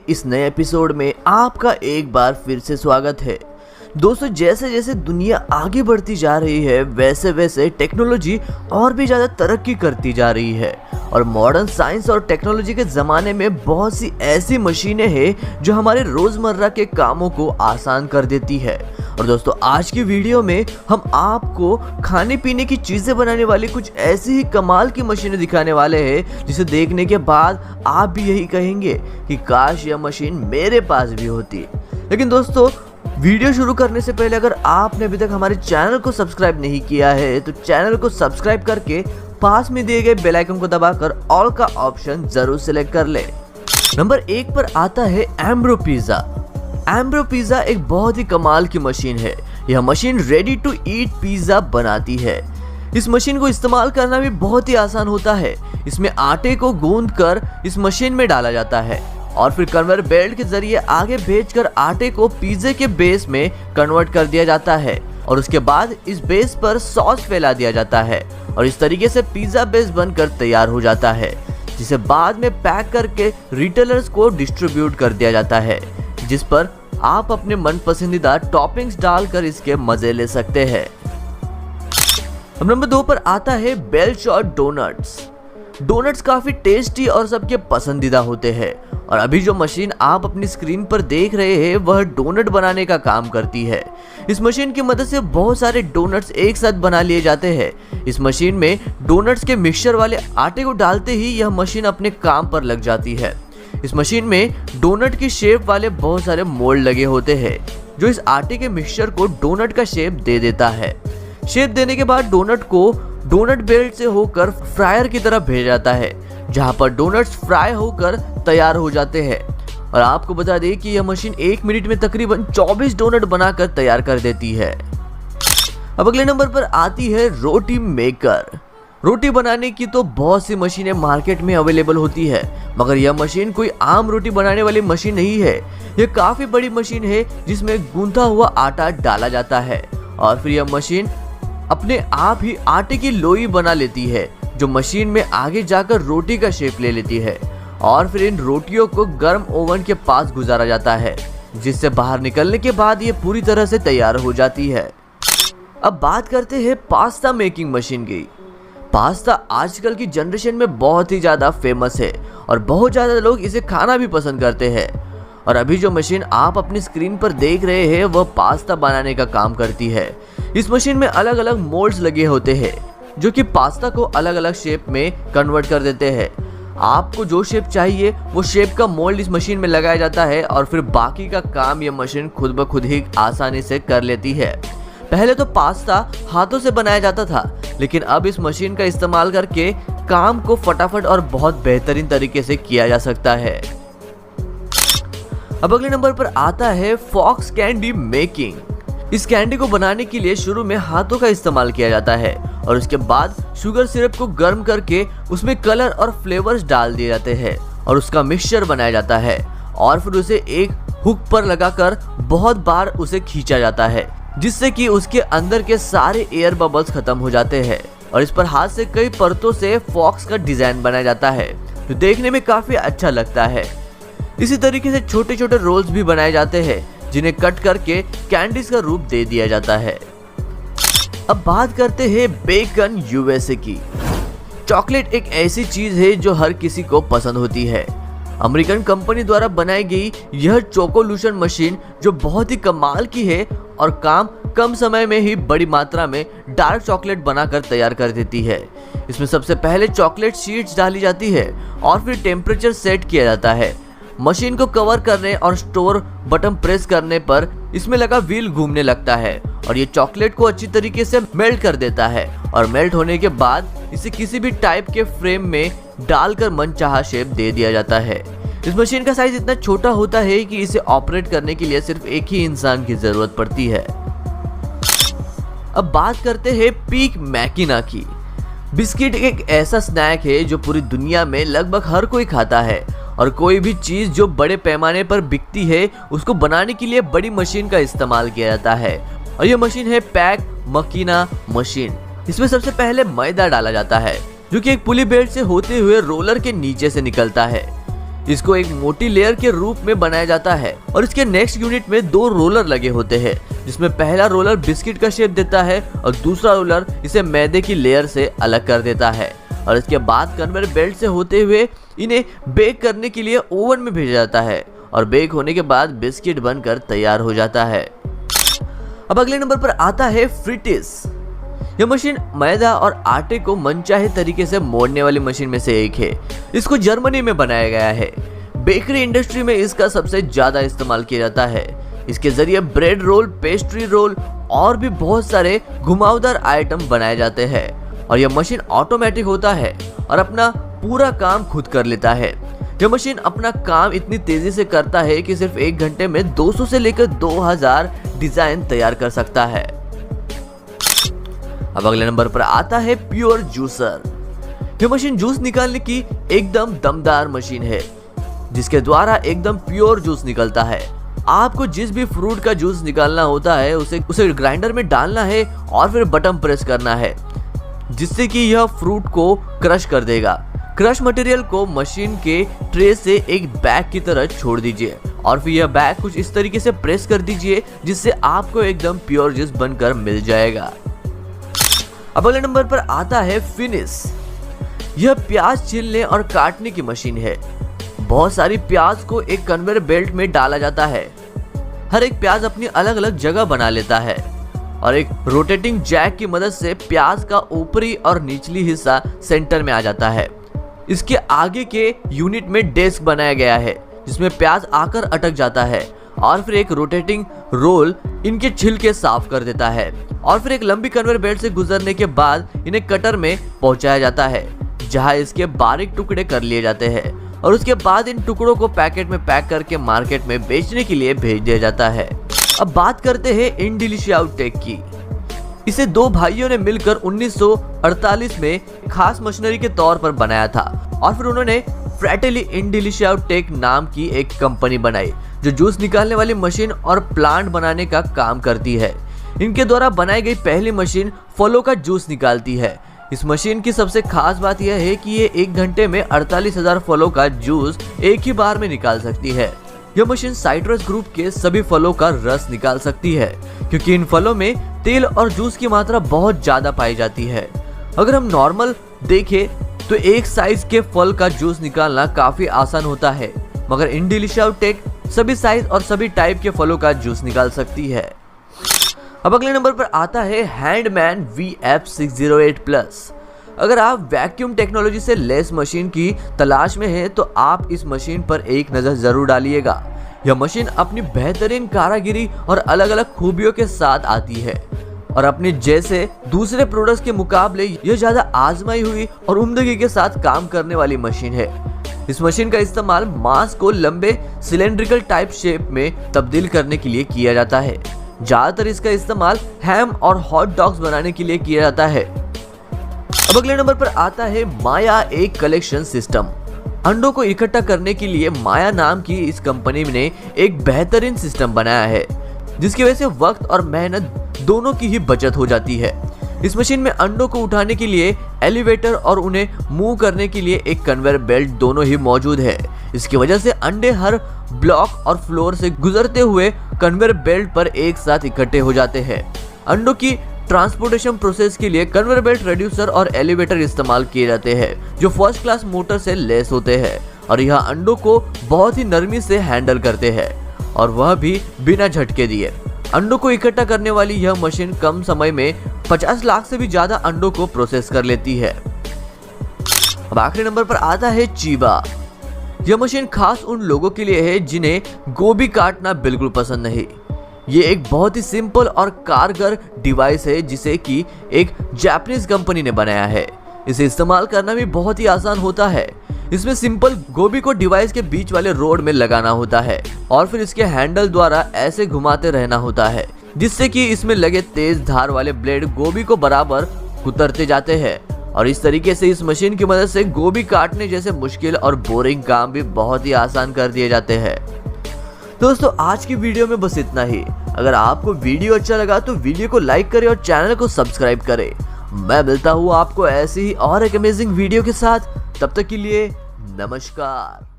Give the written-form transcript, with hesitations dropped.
इस नए एपिसोड में आपका एक बार फिर से स्वागत है। दोस्तों, जैसे जैसे दुनिया आगे बढ़ती जा रही है वैसे वैसे टेक्नोलॉजी और भी ज़्यादा तरक्की करती जा रही है और मॉडर्न साइंस और टेक्नोलॉजी के ज़माने में बहुत सी ऐसी मशीनें हैं जो हमारे रोज़मर्रा के कामों को आसान कर देती है। और दोस्तों, आज की वीडियो में हम आपको खाने पीने की चीज़ें बनाने वाली कुछ ऐसी ही कमाल की मशीनें दिखाने वाले हैं जिसे देखने के बाद आप भी यही कहेंगे कि काश यह मशीन मेरे पास भी होती। लेकिन दोस्तों, वीडियो शुरू करने से पहले अगर आपने अभी तक हमारे चैनल को सब्सक्राइब नहीं किया है तो चैनल को सब्सक्राइब करके पास में दिए गए बेल आइकन को दबाकर ऑल का ऑप्शन जरूर सिलेक्ट कर ले। नंबर 1 पर आता है एम्ब्रो पिज़्ज़ा। एम्ब्रो पिज़्ज़ा एक बहुत ही कमाल की मशीन है। यह machine ready to eat pizza बनाती है। इस मशीन को इस्तेमाल करना भी बहुत ही आसान होता है। इसमें आटे को गूंद कर इस मशीन में डाला जाता है और फिर कन्वेयर बेल्ट के जरिए आगे भेजकर आटे को पिज़्ज़े के बेस में कन्वर्ट कर दिया जाता है और उसके बाद इस बेस पर सॉस फैला दिया जाता है और इस तरीके से पिज़्ज़ा बेस बनकर तैयार हो जाता है, जिसे बाद में पैक करके रिटेलर्स को डिस्ट्रीब्यूट कर दिया जाता है, जिस पर आप अपने मन पसंदीदा टॉपिंग्स डालकर इसके मजे ले सकते हैं। अब नंबर 2 पर आता है बेलशॉट डोनट्स। डोनट्स काफी टेस्टी और सबके पसंदीदा होते हैं और अभी जो मशीन आप अपनी स्क्रीन पर देख रहे हैं वह डोनट बनाने का काम करती है। इस मशीन की मदद से बहुत सारे डोनट्स एक साथ बना लिए जाते हैं। इस मशीन में डोनट्स के मिक्सचर वाले आटे को डालते ही यह मशीन अपने काम पर लग जाती है। इस मशीन में डोनट की शेप वाले बहुत सारे मोल्ड लगे होते हैं जो इस आटे के मिक्सचर को डोनट का शेप दे देता है। शेप देने के बाद डोनट को डोनट बेल्ट से होकर फ्रायर की तरफ भेजा जाता है, जहां पर डोनट्स फ्राई होकर तैयार हो जाते हैं। और आपको बता दें कि यह मशीन 1 मिनट में तकरीबन 24 डोनट बनाकर तैयार कर देती है। अब अगले नंबर पर आती है रोटी मेकर। रोटी बनाने की तो बहुत सी मशीनें मार्केट में अवेलेबल होती है, मगर यह मशीन कोई आम रोटी बनाने वाली मशीन नहीं है। यह काफी बड़ी मशीन है जिसमें गूंथा हुआ आटा डाला जाता है और फिर यह मशीन अपने आप ही आटे की लोई बना लेती है, जो मशीन में आगे जाकर रोटी का शेप ले लेती है और फिर इन रोटियों को गर्म ओवन के पास गुजारा जाता है, जिससे बाहर निकलने के बाद ये पूरी तरह से तैयार हो जाती है। अब बात करते हैं पास्ता मेकिंग मशीन की। पास्ता आजकल की जनरेशन में बहुत ही ज़्यादा फेमस है और बहुत ज़्यादा लोग इसे खाना भी पसंद करते हैं। और अभी जो मशीन आप अपनी स्क्रीन पर देख रहे हैं वह पास्ता बनाने का काम करती है। इस मशीन में अलग अलग मोल्ड्स लगे होते हैं जो कि पास्ता को अलग अलग शेप में कन्वर्ट कर देते हैं। आपको जो शेप चाहिए वो शेप का मोल्ड इस मशीन में लगाया जाता है और फिर बाकी का काम ये मशीन खुद ब खुद ही आसानी से कर लेती है। पहले तो पास्ता हाथों से बनाया जाता था, लेकिन अब इस मशीन का इस्तेमाल करके काम को फटाफट और बहुत बेहतरीन तरीके से किया जा सकता है। अब अगले नंबर पर आता है फॉक्स कैंडी मेकिंग। इस कैंडी को बनाने के लिए शुरू में हाथों का इस्तेमाल किया जाता है और उसके बाद शुगर सिरप को गर्म करके उसमें कलर और फ्लेवर्स डाल दिए जाते हैं और उसका मिक्सचर बनाया जाता है और फिर उसे एक हुक पर लगाकर बहुत बार उसे खींचा जाता है, जिससे कि उसके अंदर के सारे एयर बबल्स खत्म हो जाते हैं और इस पर हाथ से कई परतों से फॉक्स का डिजाइन बनाया जाता है जो देखने में काफी अच्छा लगता है। इसी तरीके से छोटे छोटे रोल्स भी बनाए जाते हैं जिन्हें कट करके कैंडीज का रूप दे दिया जाता है। अब बात करते हैं बेकन यूएसए की। चॉकलेट एक ऐसी चीज है जो हर किसी को पसंद होती है। अमेरिकन कंपनी द्वारा बनाई गई यह चोकोलूशन मशीन जो बहुत ही कमाल की है और काम कम समय में ही बड़ी मात्रा में डार्क चॉकलेट बनाकर तैयार कर देती है। इसमें सबसे पहले चॉकलेट शीट्स डाली जाती है और फिर टेम्परेचर सेट किया जाता है। मशीन को कवर करने और स्टोर बटन प्रेस करने पर इसमें लगा व्हील घूमने लगता है और ये चॉकलेट को अच्छी तरीके से मेल्ट कर देता है और मेल्ट होने के बाद इसे किसी भी टाइप के फ्रेम में डालकर मनचाहा शेप दे दिया जाता है। इस मशीन का साइज इतना छोटा होता है कि इसे ऑपरेट करने के लिए सिर्फ एक ही इंसान की जरूरत पड़ती है। अब बात करते हैं पीक मैकिना की। बिस्किट एक ऐसा स्नैक है जो पूरी दुनिया में लगभग हर कोई खाता है और कोई भी चीज जो बड़े पैमाने पर बिकती है उसको बनाने के लिए बड़ी मशीन का इस्तेमाल किया जाता है और यह मशीन है पैक मकीना मशीन। इसमें सबसे पहले मैदा डाला जाता है जो कि एक पुली बेल्ट से होते हुए रोलर के नीचे से निकलता है। इसको एक मोटी लेयर के रूप में बनाया जाता है और इसके नेक्स्ट यूनिट में 2 रोलर लगे होते हैं, जिसमें पहला रोलर बिस्किट का शेप देता है और दूसरा रोलर इसे मैदे की लेयर से अलग कर देता है। और इसके बाद कन्वेयर बेल्ट से होते हुए इन्हें बेक करने के लिए ओवन में भेजा जाता है और बेक होने के बाद बिस्किट बनकर तैयार हो जाता है। अब अगले नंबर पर आता है फ्रिटिस। यह मशीन मैदा और आटे को मनचाहे तरीके से मोड़ने वाली मशीन में से एक है। इसको जर्मनी में बनाया गया है। बेकरी इंडस्ट्री में इसका सबसे ज्यादा इस्तेमाल किया जाता है। इसके जरिए ब्रेड रोल, पेस्ट्री रोल और भी बहुत सारे घुमावदार आइटम बनाए जाते हैं और यह मशीन ऑटोमेटिक होता है और अपना पूरा काम खुद कर लेता है। यह मशीन अपना काम इतनी तेजी से करता है कि सिर्फ 1 घंटे में 200 से लेकर 2000 डिजाइन तैयार कर सकता है। अब अगले नंबर पर आता है प्योर जूसर। यह मशीन जूस निकालने की एकदम दमदार मशीन है, जिसके द्वारा एकदम प्योर जूस निकलता है। आपको जिस भी फ्रूट का जूस निकालना होता है उसे ग्राइंडर में डालना है और फिर बटन प्रेस करना है, जिससे कि यह फ्रूट को क्रश कर देगा। क्रश मटेरियल को मशीन के ट्रे से एक बैग की तरह छोड़ दीजिए और फिर यह बैग कुछ इस तरीके से प्रेस कर दीजिए जिससे आपको एकदम प्योर जूस बनकर मिल जाएगा। अब अगले नंबर पर आता है फिनिश। यह प्याज छीलने और काटने की मशीन है। बहुत सारी प्याज को एक कन्वेयर बेल्ट में डाला जाता है। हर एक प्याज अपनी अलग अलग जगह बना लेता है और एक रोटेटिंग जैक की मदद से प्याज का ऊपरी और निचली हिस्सा सेंटर में आ जाता है। इसके आगे के यूनिट में डेस्क बनाया गया है जिसमें प्याज आकर अटक जाता है और फिर एक रोटेटिंग रोल इनके छिलके साफ कर देता है और फिर एक लंबी कन्वेयर बेल्ट से गुजरने के बाद इन्हें कटर में पहुंचाया जाता है, जहां इसके बारीक टुकड़े कर लिए जाते हैं और उसके बाद इन टुकड़ों को पैकेट में पैक करके मार्केट में बेचने के लिए भेज दिया जाता है। अब बात करते हैं इंडिलिशियाउटेक की। इसे 2 भाइयों ने मिलकर 1948 में खास मशीनरी के तौर पर बनाया था और फिर उन्होंने फ्रैटेली इंडिलिशियाउटेक नाम की एक कंपनी बनाई जो जूस निकालने वाली मशीन और प्लांट बनाने का काम करती है। इनके द्वारा बनाई गई पहली मशीन फलों का जूस निकालती है। इस मशीन की सबसे खास बात यह है कि ये 1 घंटे में 48,000 फलों का जूस एक ही बार में निकाल सकती है। यह मशीन साइट्रस ग्रुप के सभी फलों का रस निकाल सकती है क्योंकि इन फलों में तेल और जूस की मात्रा बहुत ज्यादा पाई जाती है। अगर हम नॉर्मल देखें तो एक साइज के फल का जूस निकालना काफी आसान होता है, मगर इंडिलिशियाउटेक सभी साइज और सभी टाइप के फलों का जूस निकाल सकती है। अब अगले नंबर पर आता है हैंडमैन VF608+। अगर आप वैक्यूम टेक्नोलॉजी से लेस मशीन की तलाश में हैं तो आप इस मशीन पर एक नजर जरूर डालिएगा। यह मशीन अपनी बेहतरीन कारीगरी और अलग अलग खूबियों के साथ आती है और अपने जैसे दूसरे प्रोडक्ट्स के मुकाबले यह ज्यादा आजमाई हुई और उम्दगी के साथ काम करने वाली मशीन है। इस मशीन का इस्तेमाल मांस को लंबे सिलेंड्रिकल टाइप शेप में तब्दील करने के लिए किया जाता है। ज्यादातर इसका इस्तेमाल हैम और हॉट डॉग्स बनाने के लिए किया जाता है। अब अगले नंबर पर आता है माया एक कलेक्शन सिस्टम। अंडों को इकट्ठा करने के लिए माया नाम की इस कंपनी ने एक बेहतरीन सिस्टम बनाया है जिसकी वजह से वक्त और मेहनत दोनों की ही बचत हो जाती है। इस मशीन में अंडों को उठाने के लिए एलिवेटर और उन्हें मूव करने के लिए एक कन्वेयर बेल्ट दोनों ही मौजूद है। इसकी वजह से अंडे हर ब्लॉक और फ्लोर से गुजरते हुए कन्वेयर बेल्ट पर एक साथ इकट्ठे हो जाते हैं। अंडों की ट्रांसपोर्टेशन प्रोसेस के लिए कन्वेयर बेल्ट, रेड्यूसर और एलिवेटर इस्तेमाल किए जाते हैं जो फर्स्ट क्लास मोटर से लेस होते हैं और यह अंडों को बहुत ही नरमी से हैंडल करते हैं और वह भी बिना झटके दिए। अंडों को इकट्ठा करने वाली यह मशीन कम समय में 50 लाख से भी ज्यादा अंडों को प्रोसेस कर लेती है। अब आखिरी नंबर पर आता है चीबा। यह मशीन खास उन लोगों के लिए है जिन्हें गोभी काटना बिल्कुल पसंद नहीं। ये एक बहुत ही सिंपल और कारगर डिवाइस है जिसे कि एक जापानीज कंपनी ने बनाया है। इसे इस्तेमाल करना भी बहुत ही आसान होता है। इसमें सिंपल गोभी को डिवाइस के बीच वाले रोड में लगाना होता है और फिर इसके हैंडल द्वारा ऐसे घुमाते रहना होता है जिससे कि इसमें लगे तेज धार वाले ब्लेड गोभी को बराबर कुतरते जाते हैं और इस तरीके से इस मशीन की मदद से गोभी काटने जैसे मुश्किल और बोरिंग काम भी बहुत ही आसान कर दिए जाते हैं। दोस्तों आज की वीडियो में बस इतना ही। अगर आपको वीडियो अच्छा लगा तो वीडियो को लाइक करें और चैनल को सब्सक्राइब करें। मैं मिलता हूँ आपको ऐसी ही और एक अमेजिंग वीडियो के साथ। तब तक के लिए नमस्कार।